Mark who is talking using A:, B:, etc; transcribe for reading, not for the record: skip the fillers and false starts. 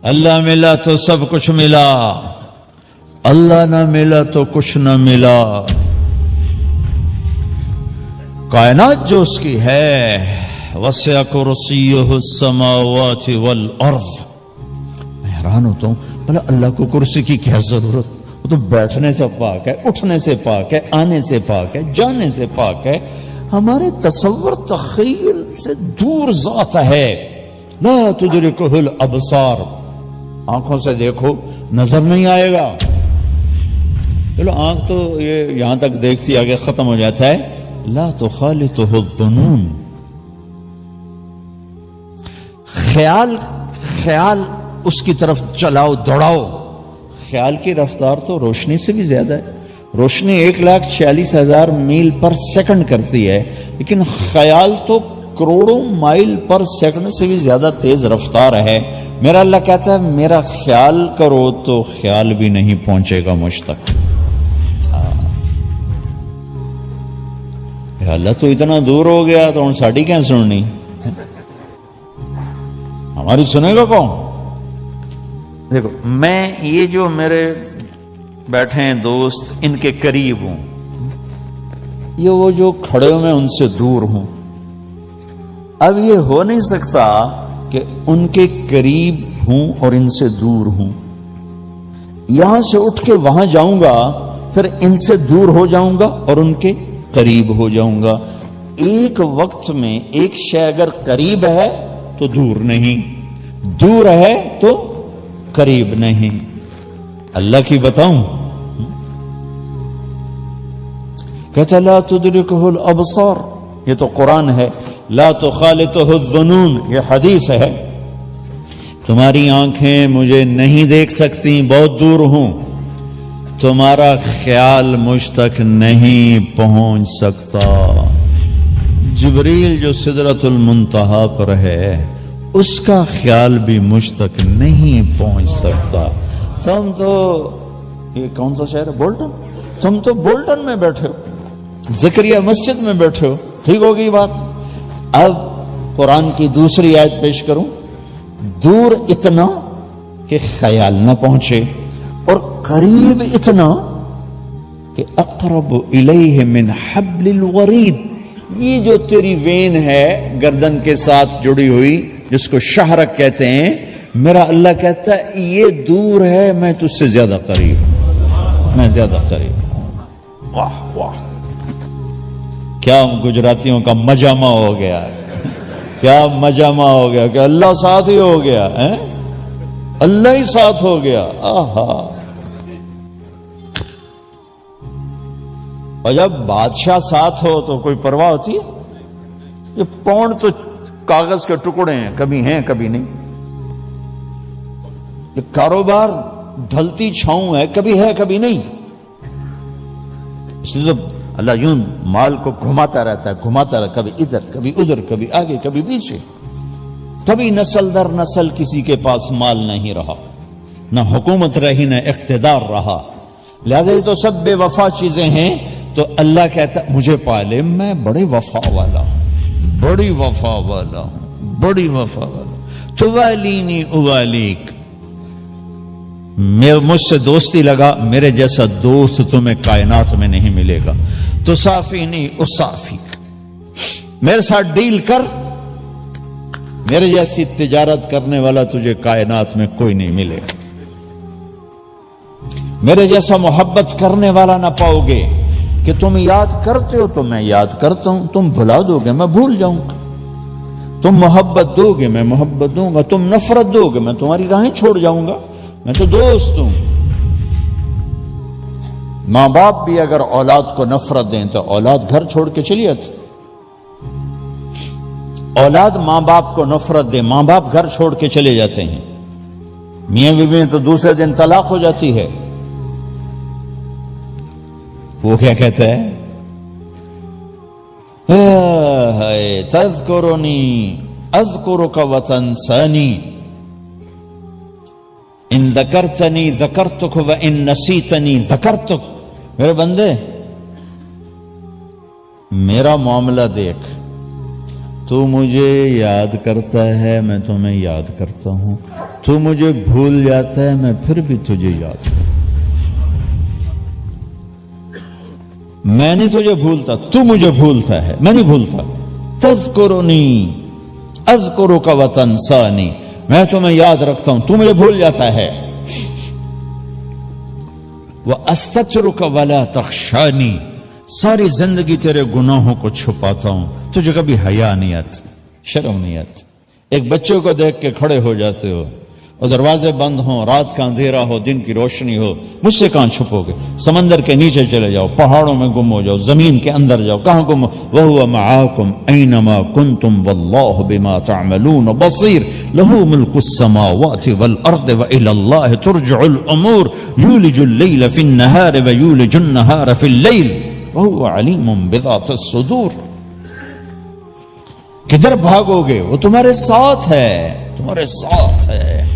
A: اللہ ملا تو سب کچھ ملا، اللہ نہ ملا تو کچھ نہ ملا۔ کائنات جو اس کی ہے، وسع کرسیہ السماوات والارض۔ میں حیران ہوتا ہوں، بھلا اللہ کو کرسی کی کیا ضرورت؟ وہ تو بیٹھنے سے پاک ہے، اٹھنے سے پاک ہے، آنے سے پاک ہے، جانے سے پاک ہے۔ ہمارے تصور تخیل سے دور ذات ہے۔ لا تدرکہ الابصار، آنکھوں سے دیکھو نظر نہیں آئے گا۔ چلو آنکھ تو یہ یہاں تک دیکھتی آگے ختم ہو جاتا ہے۔ لا تخالطہ الظنون، خیال اس کی طرف چلاؤ دوڑاؤ۔ خیال کی رفتار تو روشنی سے بھی زیادہ ہے۔ روشنی 1,46,000 میل پر سیکنڈ کرتی ہے، لیکن خیال تو کروڑوں مائل پر سیکنڈ سے بھی زیادہ تیز رفتار ہے۔ میرا اللہ کہتا ہے میرا خیال کرو تو خیال بھی نہیں پہنچے گا مجھ تک۔ اللہ تو اتنا دور ہو گیا تو ساڑی کیا سننی، ہماری سنے گا کون؟ دیکھو میں یہ جو میرے بیٹھے ہیں دوست، ان کے قریب ہوں، یہ وہ جو کھڑے ہوئے ان سے دور ہوں۔ اب یہ ہو نہیں سکتا کہ ان کے قریب ہوں اور ان سے دور ہوں۔ یہاں سے اٹھ کے وہاں جاؤں گا، پھر ان سے دور ہو جاؤں گا اور ان کے قریب ہو جاؤں گا۔ ایک وقت میں ایک شے اگر قریب ہے تو دور نہیں، دور ہے تو قریب نہیں۔ اللہ کی بتاؤں، کہتا لا تدرکہ الابصار، یہ تو قرآن ہے۔ لا تخالطہ الظنون، یہ حدیث ہے۔ تمہاری آنکھیں مجھے نہیں دیکھ سکتی، بہت دور ہوں۔ تمہارا خیال مجھ تک نہیں پہنچ سکتا۔ جبریل جو سدرۃ المنتہا پر ہے، اس کا خیال بھی مجھ تک نہیں پہنچ سکتا۔ تم تو یہ کون سا شہر ہے؟ بولٹن۔ تم تو بولٹن میں بیٹھے ہو، زکریا مسجد میں بیٹھے ہو، ٹھیک ہوگی بات۔ اب قرآن کی دوسری آیت پیش کروں، دور اتنا کہ خیال نہ پہنچے، اور قریب اتنا کہ اقرب الیہ من حبل الورید۔ یہ جو تیری وین ہے گردن کے ساتھ جڑی ہوئی، جس کو شہرک کہتے ہیں، میرا اللہ کہتا ہے یہ دور ہے، میں تجھ سے زیادہ قریب ہوں، میں زیادہ قریب ہوں۔ واہ واہ، کیا گجراتیوں کا مجامع ہو گیا ہے، کیا مجامع ہو گیا کہ اللہ ساتھ ہی ہو گیا ہے، اللہ ہی ساتھ ہو گیا۔ آہا، اور جب بادشاہ ساتھ ہو تو کوئی پرواہ ہوتی ہے؟ یہ پونڈ تو کاغذ کے ٹکڑے ہیں کبھی نہیں۔ یہ کاروبار ڈھلتی چھاؤں ہے، کبھی نہیں۔ اس لیے تو اللہ یوں مال کو گھماتا رہتا ہے، کبھی ادھر کبھی ادھر، کبھی آگے کبھی پیچھے۔ کبھی نسل در نسل کسی کے پاس مال نہیں رہا، نہ حکومت رہی نہ اقتدار رہا، لہذا یہ تو سب بے وفا چیزیں ہیں۔ تو اللہ کہتا ہے مجھے پالے، میں بڑی وفا والا ہوں، بڑی وفا والا ہوں، بڑی وفا والا ہوں۔ تو والینی اوالیک، مجھ سے دوستی لگا، میرے جیسا دوست تمہیں کائنات میں نہیں ملے گا۔ تو صافینی اصافیک، میرے ساتھ ڈیل کر، میرے جیسی تجارت کرنے والا تجھے کائنات میں کوئی نہیں ملے گا۔ میرے جیسا محبت کرنے والا نہ پاؤ گے کہ تم یاد کرتے ہو تو میں یاد کرتا ہوں، تم بھلا دو گے میں بھول جاؤں گا، تم محبت دو گے میں محبت دوں گا، تم نفرت دو گے میں تمہاری راہیں چھوڑ جاؤں گا، میں تو دوست ہوں۔ ماں باپ بھی اگر اولاد کو نفرت دیں تو اولاد گھر چھوڑ کے چلی جاتی، اولاد ماں باپ کو نفرت دے، ماں باپ گھر چھوڑ کے چلے جاتے ہیں۔ میاں بیوی میں تو دوسرے دن طلاق ہو جاتی ہے۔ وہ کیا کہتا ہے؟ تذکرنی اذکرک وتنسانی، ان ذکرتنی ذکرتک وان نسیتنی ذکرتک۔ میرے بندے میرا معاملہ دیکھ، تو مجھے یاد کرتا ہے میں تمہیں یاد کرتا ہوں، تو مجھے بھول جاتا ہے میں پھر بھی تجھے یاد کرتا ہوں۔ میں نہیں تجھے بھولتا، تو مجھے بھولتا ہے، میں نہیں بھولتا۔ تذکرنی اذکرک وتنسانی، میں تمہیں یاد رکھتا ہوں، تو مجھے بھول جاتا ہے۔ وَأَسْتَتْرُكَ وَلَا تَخْشَانِي، ساری زندگی تیرے گناہوں کو چھپاتا ہوں، تجھے کبھی حیا نہیں آتی، شرم نہیں آتی۔ ایک بچے کو دیکھ کے کھڑے ہو جاتے ہو اور دروازے بند ہوں، رات کا اندھیرا ہو، دن کی روشنی ہو، مجھ سے کہاں چھپو گے؟ سمندر کے نیچے چلے جاؤ، پہاڑوں میں گم ہو جاؤ، زمین کے اندر جاؤ، کہاں گم ہو؟ وَهُوَ مَعَاكُمْ أَيْنَمَا كُنْتُمْ وَاللَّهُ بِمَا تَعْمَلُونَ بَصِيرٌ لَهُ مُلْكُ السَّمَاوَاتِ وَالْأَرْضِ وَإِلَى اللَّهِ تُرْجَعُ الْأُمُورُ يُولِجُ اللَّيْلَ فِي النَّهَارِ وَيُولِجُ النَّهَارَ فِي اللَّيْلِ وَهُوَ عَلِيمٌ بِذَاتِ الصُّدُورِ۔ کدھر بھاگو گے؟ وہ تمہارے ساتھ ہے، تمہارے ساتھ ہے۔